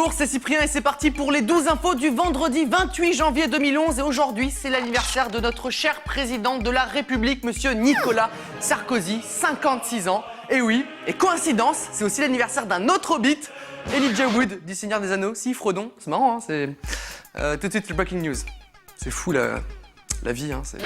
Bonjour, c'est Cyprien et c'est parti pour les 12 infos du vendredi 28 janvier 2011. Et aujourd'hui, c'est l'anniversaire de notre cher président de la République, monsieur Nicolas Sarkozy, 56 ans. Et oui, et coïncidence, c'est aussi l'anniversaire d'un autre hobbit, Elijah Wood, du Seigneur des Anneaux. Si, Frodon, c'est marrant, hein, c'est... tout de suite, le breaking news. C'est fou, la vie, hein, c'est...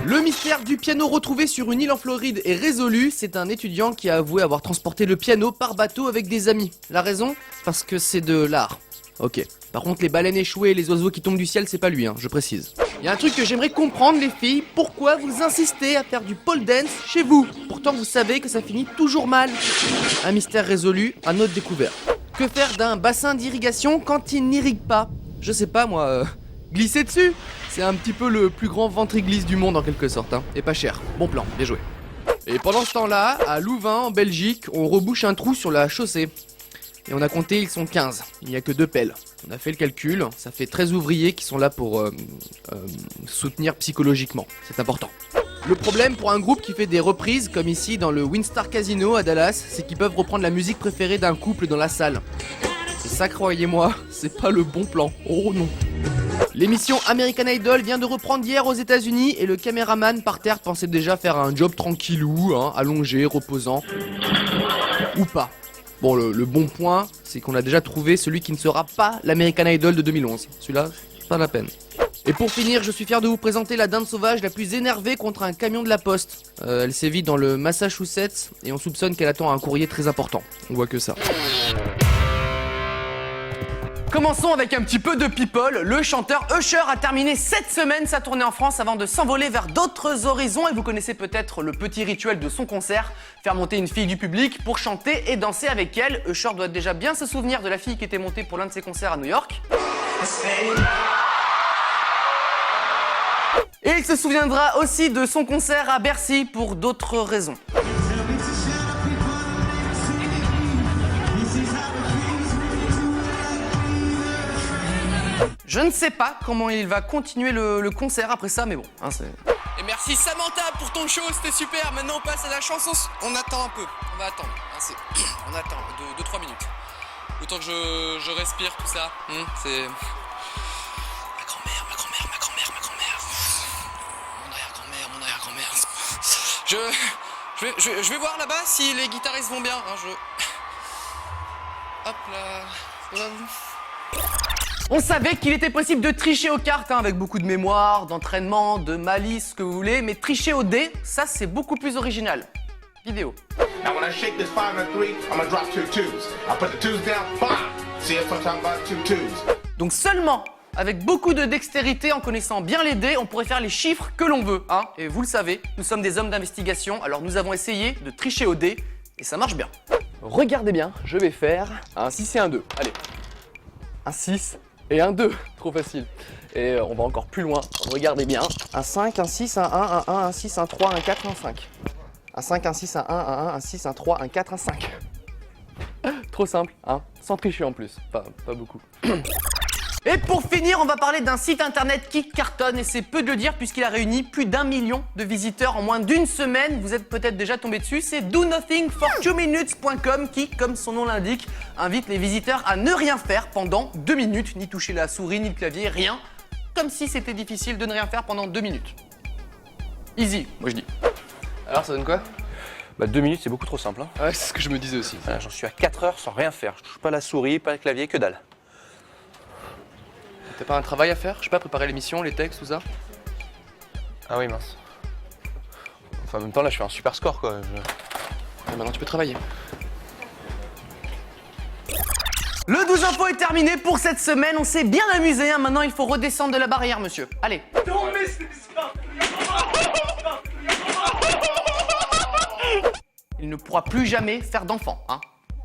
Le mystère du piano retrouvé sur une île en Floride est résolu. C'est un étudiant qui a avoué avoir transporté le piano par bateau avec des amis. La raison ? Parce que c'est de l'art. Ok. Par contre, les baleines échouées et les oiseaux qui tombent du ciel, c'est pas lui, hein, je précise. Il y a un truc que j'aimerais comprendre, les filles. Pourquoi vous insistez à faire du pole dance chez vous ? Pourtant, vous savez que ça finit toujours mal. Un mystère résolu, un autre découvert. Que faire d'un bassin d'irrigation quand il n'irrigue pas ? Je sais pas, moi... Glisser dessus ? C'est un petit peu le plus grand ventre-glisse du monde en quelque sorte, hein. Et pas cher. Bon plan, bien joué. Et pendant ce temps-là, à Louvain, en Belgique, on rebouche un trou sur la chaussée. Et on a compté, ils sont 15. Il n'y a que 2 pelles. On a fait le calcul, ça fait 13 ouvriers qui sont là pour soutenir psychologiquement. C'est important. Le problème pour un groupe qui fait des reprises, comme ici dans le Windstar Casino à Dallas, c'est qu'ils peuvent reprendre la musique préférée d'un couple dans la salle. Et ça, croyez-moi, c'est pas le bon plan. Oh non. L'émission American Idol vient de reprendre hier aux États-Unis et le caméraman par terre pensait déjà faire un job tranquillou, hein, allongé, reposant. Ou pas. Bon, le bon point, c'est qu'on a déjà trouvé celui qui ne sera pas l'American Idol de 2011. Celui-là, pas la peine. Et pour finir, je suis fier de vous présenter la dinde sauvage la plus énervée contre un camion de la poste. Elle sévit dans le Massachusetts et on soupçonne qu'elle attend un courrier très important. On voit que ça. Commençons avec un petit peu de people. Le chanteur Usher a terminé cette semaine sa tournée en France avant de s'envoler vers d'autres horizons. Et vous connaissez peut-être le petit rituel de son concert, faire monter une fille du public pour chanter et danser avec elle. Usher doit déjà bien se souvenir de la fille qui était montée pour l'un de ses concerts à New York. Et il se souviendra aussi de son concert à Bercy pour d'autres raisons. Je ne sais pas comment il va continuer le concert après ça, mais bon, hein, c'est... Et merci Samantha pour ton show, c'était super. Maintenant on passe à la chanson. On attend un peu, on va attendre. Hein, on attend 2-3 minutes. Le temps que je respire tout ça. C'est... Ma grand-mère. Mon arrière-grand-mère. Je vais voir là-bas si les guitaristes vont bien. Hein, Hop là... On savait qu'il était possible de tricher aux cartes, hein, avec beaucoup de mémoire, d'entraînement, de malice, ce que vous voulez, mais tricher au dé, ça c'est beaucoup plus original. Vidéo. Now when I shake this 5 and 3, I'm gonna drop 2 twos. I put the twos down, 5. See if I'm talking about 2 twos. Donc seulement avec beaucoup de dextérité, en connaissant bien les dés, on pourrait faire les chiffres que l'on veut, hein. Et vous le savez, nous sommes des hommes d'investigation, alors nous avons essayé de tricher au dé, et ça marche bien. Regardez bien, je vais faire un 6 et un 2. Allez. Un 6 et un 2, trop facile. Et on va encore plus loin, regardez bien. Un 5, un 6, un 1, un 1, un 6, un 3, un 4, un 5. Un 5, un 6, un 1, un 1, un 6, un 3, un 4, un 5. Trop simple, hein, sans tricher en plus, pas beaucoup. Et pour finir, on va parler d'un site internet qui cartonne, et c'est peu de le dire puisqu'il a réuni plus d'1 million de visiteurs en moins d'une semaine. Vous êtes peut-être déjà tombé dessus, c'est donothingfor2minutes.com qui, comme son nom l'indique, invite les visiteurs à ne rien faire pendant 2 minutes, ni toucher la souris, ni le clavier, rien. Comme si c'était difficile de ne rien faire pendant 2 minutes. Easy, moi je dis. Alors ça donne quoi ? Bah 2 minutes c'est beaucoup trop simple. Hein. Ouais, c'est ce que je me disais aussi. J'en suis à 4 heures sans rien faire. Je touche pas la souris, pas le clavier, que dalle. T'as pas un travail à faire ? Je sais pas, préparer l'émission, les textes, tout ça ? Ah oui mince. Enfin en même temps là je fais un super score quoi. Ouais, maintenant tu peux travailler. Le 12 info est terminé pour cette semaine, on s'est bien amusé, hein. Maintenant il faut redescendre de la barrière monsieur. Allez. Il ne pourra plus jamais faire d'enfant, hein.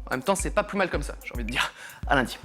En même temps c'est pas plus mal comme ça, j'ai envie de dire. À lundi.